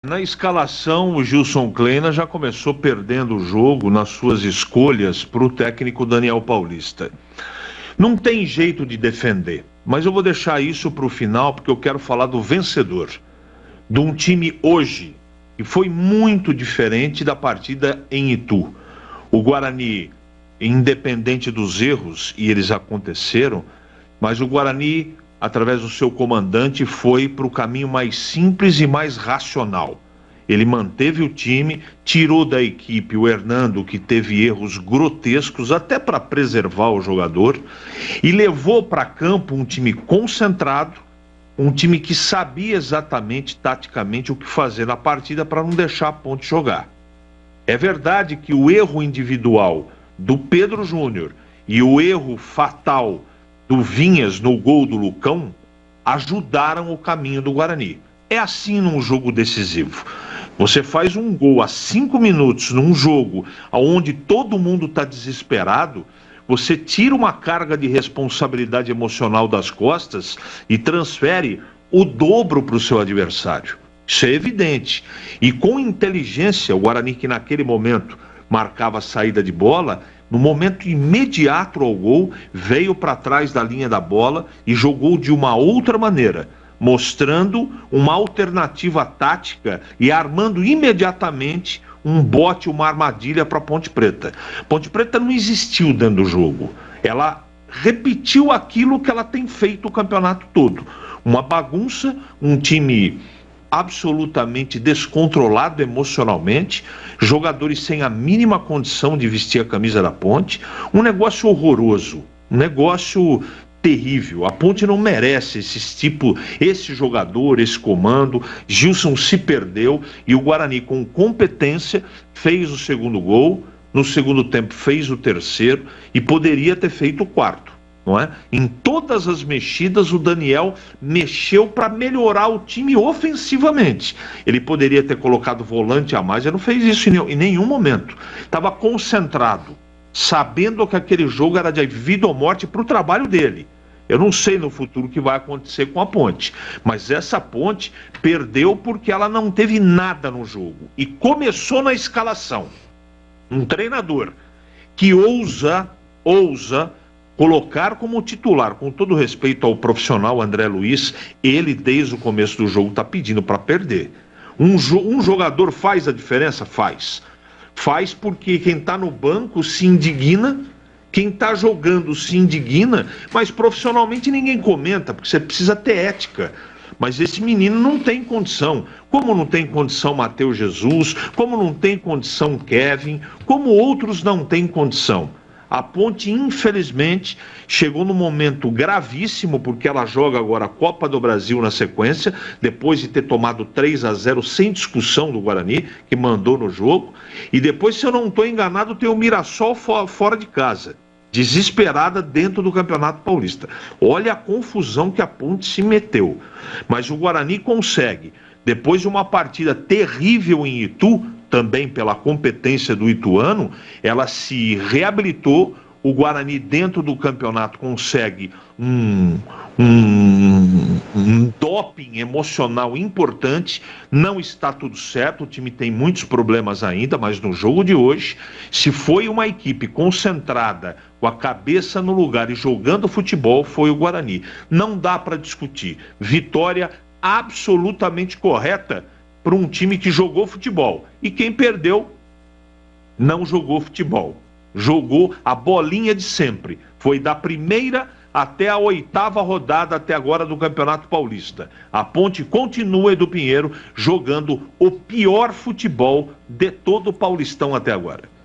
Na escalação, o Gilson Kleina já começou perdendo o jogo nas suas escolhas para o técnico Daniel Paulista. Não tem jeito de defender, mas eu vou deixar isso para o final porque eu quero falar do vencedor, de um time hoje, que foi muito diferente da partida em Itu. O Guarani, independente dos erros, e eles aconteceram, mas o Guarani, através do seu comandante, foi para o caminho mais simples e mais racional. Ele manteve o time, tirou da equipe o Hernando, que teve erros grotescos, até para preservar o jogador, e levou para campo um time concentrado, um time que sabia exatamente, taticamente, o que fazer na partida para não deixar a Ponte jogar. É verdade que o erro individual do Pedro Júnior e o erro fatal do Vinhas no gol do Lucão ajudaram o caminho do Guarani. É assim num jogo decisivo. Você faz um gol a 5 minutos num jogo onde todo mundo está desesperado, você tira uma carga de responsabilidade emocional das costas e transfere o dobro para o seu adversário. Isso é evidente. E com inteligência, o Guarani, que naquele momento marcava a saída de bola, no momento imediato ao gol, veio para trás da linha da bola e jogou de uma outra maneira, mostrando uma alternativa tática e armando imediatamente um bote, uma armadilha para Ponte Preta. Ponte Preta não existiu dentro do jogo. Ela repetiu aquilo que ela tem feito o campeonato todo. Uma bagunça, um time absolutamente descontrolado emocionalmente, jogadores sem a mínima condição de vestir a camisa da Ponte, um negócio horroroso, um negócio terrível. A Ponte não merece esse jogador, esse comando. Gilson se perdeu e o Guarani, com competência, fez o segundo gol, no segundo tempo fez o terceiro e poderia ter feito o quarto. Não é? Em todas as mexidas, o Daniel mexeu para melhorar o time ofensivamente. Ele poderia ter colocado volante a mais, ele não fez isso em nenhum momento. Estava concentrado, sabendo que aquele jogo era de vida ou morte para o trabalho dele. Eu não sei no futuro o que vai acontecer com a Ponte, mas essa Ponte perdeu porque ela não teve nada no jogo. E começou na escalação. Um treinador que ousa colocar como titular, com todo respeito ao profissional André Luiz, ele desde o começo do jogo está pedindo para perder. Um jogador faz a diferença? Faz. Faz porque quem está no banco se indigna, quem está jogando se indigna, mas profissionalmente ninguém comenta, porque você precisa ter ética. Mas esse menino não tem condição. Como não tem condição Matheus Jesus, como não tem condição Kevin, como outros não têm condição. A Ponte, infelizmente, chegou num momento gravíssimo, porque ela joga agora a Copa do Brasil na sequência, depois de ter tomado 3-0 sem discussão do Guarani, que mandou no jogo. E depois, se eu não estou enganado, tem o Mirassol fora de casa, desesperada dentro do Campeonato Paulista. Olha a confusão que a Ponte se meteu. Mas o Guarani consegue, depois de uma partida terrível em Itu, também pela competência do ituano, ela se reabilitou. O Guarani, dentro do campeonato, consegue um doping emocional importante. Não está tudo certo, o time tem muitos problemas ainda, mas no jogo de hoje, se foi uma equipe concentrada, com a cabeça no lugar e jogando futebol, foi o Guarani. Não dá para discutir. Vitória absolutamente correta para um time que jogou futebol. E quem perdeu não jogou futebol. Jogou a bolinha de sempre. Foi da primeira até a 8ª rodada até agora do Campeonato Paulista. A Ponte continua, Edu Pinheiro, jogando o pior futebol de todo o Paulistão até agora.